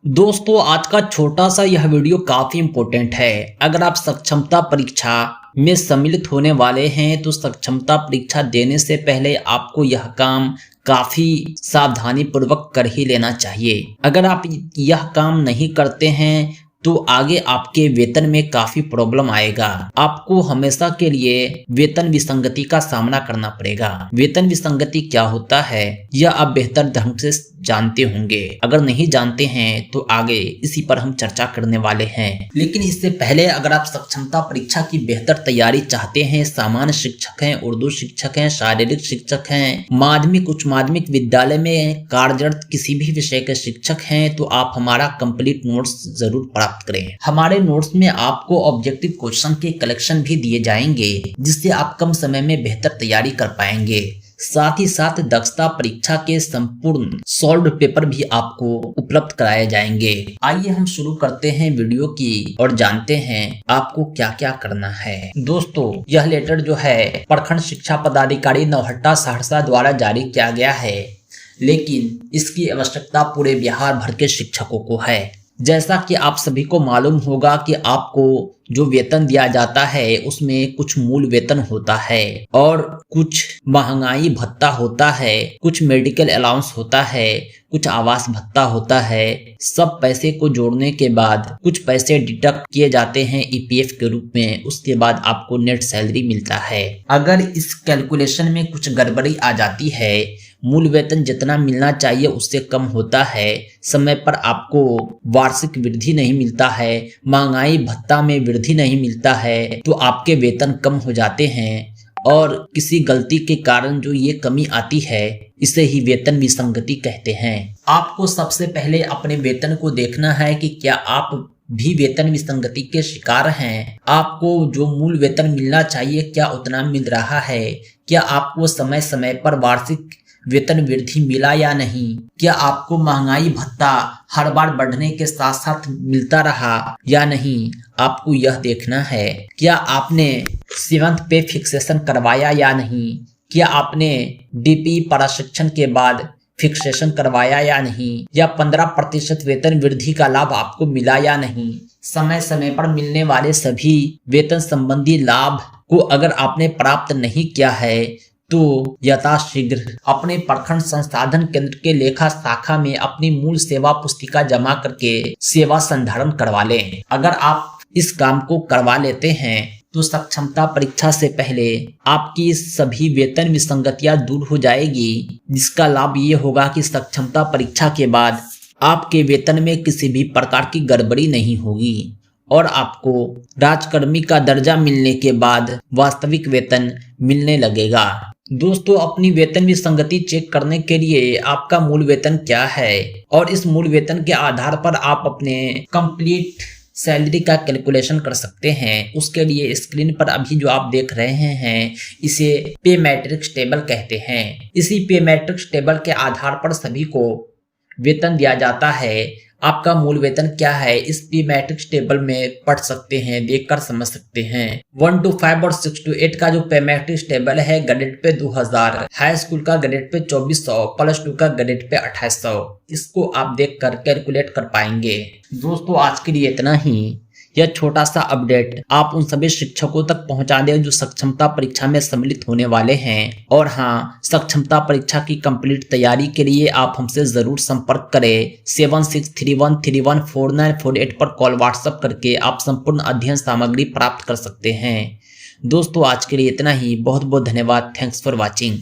दोस्तों, आज का छोटा सा यह वीडियो काफी इम्पोर्टेंट है। अगर आप सक्षमता परीक्षा में सम्मिलित होने वाले हैं तो सक्षमता परीक्षा देने से पहले आपको यह काम काफी सावधानी पूर्वक कर ही लेना चाहिए। अगर आप यह काम नहीं करते हैं तो आगे आपके वेतन में काफी प्रॉब्लम आएगा। आपको हमेशा के लिए वेतन विसंगति का सामना करना पड़ेगा। वेतन विसंगति क्या होता है यह आप बेहतर ढंग से जानते होंगे। अगर नहीं जानते हैं तो आगे इसी पर हम चर्चा करने वाले हैं। लेकिन इससे पहले अगर आप सक्षमता परीक्षा की बेहतर तैयारी चाहते हैं, सामान्य शिक्षक हैं, उर्दू शिक्षक हैं, शारीरिक शिक्षक हैं, माध्यमिक उच्च माध्यमिक विद्यालय में कार्यरत किसी भी विषय के शिक्षक हैं, तो आप हमारा कंप्लीट नोट्स जरूर प्राप्त करें। हमारे नोट्स में आपको ऑब्जेक्टिव क्वेश्चन के कलेक्शन भी दिए जाएंगे जिससे आप कम समय में बेहतर तैयारी कर पाएंगे। साथ ही साथ दक्षता परीक्षा के संपूर्ण सॉल्व्ड पेपर भी आपको उपलब्ध कराए जाएंगे। आइए हम शुरू करते हैं वीडियो की और जानते हैं आपको क्या क्या करना है। दोस्तों, यह लेटर जो है प्रखंड शिक्षा पदाधिकारी नौहट्टा सहरसा द्वारा जारी किया गया है, लेकिन इसकी आवश्यकता पूरे बिहार भर के शिक्षकों को है। जैसा कि आप सभी को मालूम होगा कि आपको जो वेतन दिया जाता है उसमें कुछ मूल वेतन होता है और कुछ महंगाई भत्ता होता है, कुछ मेडिकल अलाउंस होता है, कुछ आवास भत्ता होता है। सब पैसे को जोड़ने के बाद कुछ पैसे डिडक्ट किए जाते हैं ईपीएफ के रूप में। उसके बाद आपको नेट सैलरी मिलता है। अगर इस कैलकुलेशन में कुछ गड़बड़ी आ जाती है, मूल वेतन जितना मिलना चाहिए उससे कम होता है, समय पर आपको वार्षिक वृद्धि नहीं मिलता है, महंगाई भत्ता में वृद्धि नहीं मिलता है, तो आपके वेतन कम हो जाते हैं। और किसी गलती के कारण जो ये कमी आती है इसे ही वेतन विसंगति कहते हैं। आपको सबसे पहले अपने वेतन को देखना है कि क्या आप भी वेतन विसंगति के शिकार हैं। आपको जो मूल वेतन मिलना चाहिए क्या उतना मिल रहा है, क्या आपको समय समय पर वार्षिक वेतन वृद्धि मिला या नहीं, क्या आपको महंगाई भत्ता हर बार बढ़ने के साथ साथ मिलता रहा या नहीं, आपको यह देखना है। क्या आपने 7th पे फिक्सेशन करवाया या नहीं, क्या आपने डीपी प्रशिक्षण के बाद फिक्सेशन करवाया या नहीं, या 15% वेतन वृद्धि का लाभ आपको मिला या नहीं। समय समय पर मिलने वाले सभी वेतन संबंधी लाभ को अगर आपने प्राप्त नहीं किया है तो यथाशीघ्र अपने प्रखंड संसाधन केंद्र के लेखा शाखा में अपनी मूल सेवा पुस्तिका जमा करके सेवा संधारण करवा लें। अगर आप इस काम को करवा लेते हैं तो सक्षमता परीक्षा से पहले आपकी सभी वेतन विसंगतियां दूर हो जाएगी, जिसका लाभ ये होगा कि सक्षमता परीक्षा के बाद आपके वेतन में किसी भी प्रकार की गड़बड़ी नहीं होगी और आपको राजकर्मी का दर्जा मिलने के बाद वास्तविक वेतन मिलने लगेगा। दोस्तों, अपनी वेतन विसंगति चेक करने के लिए आपका मूल वेतन क्या है और इस मूल वेतन के आधार पर आप अपने कंप्लीट सैलरी का कैलकुलेशन कर सकते हैं। उसके लिए स्क्रीन पर अभी जो आप देख रहे हैं इसे पे मैट्रिक्स टेबल कहते हैं। इसी पे मैट्रिक्स टेबल के आधार पर सभी को वेतन दिया जाता है। आपका मूल वेतन क्या है इस पे मैट्रिक्स टेबल में पढ़ सकते हैं, देखकर समझ सकते हैं। 1 to 5 और 6 to 8 का जो पे मैट्रिक्स टेबल है ग्रेड पे 2000, हाई स्कूल का ग्रेड पे 2400, +2 का ग्रेड पे 2800, इसको आप देखकर कैलकुलेट कर पाएंगे। दोस्तों, आज के लिए इतना ही। यह छोटा सा अपडेट आप उन सभी शिक्षकों तक पहुंचा दें जो सक्षमता परीक्षा में सम्मिलित होने वाले हैं। और हाँ, सक्षमता परीक्षा की कंप्लीट तैयारी के लिए आप हमसे जरूर संपर्क करें। 7631314948 पर कॉल व्हाट्सएप करके आप संपूर्ण अध्ययन सामग्री प्राप्त कर सकते हैं। दोस्तों, आज के लिए इतना ही। बहुत बहुत धन्यवाद। Thanks for watching.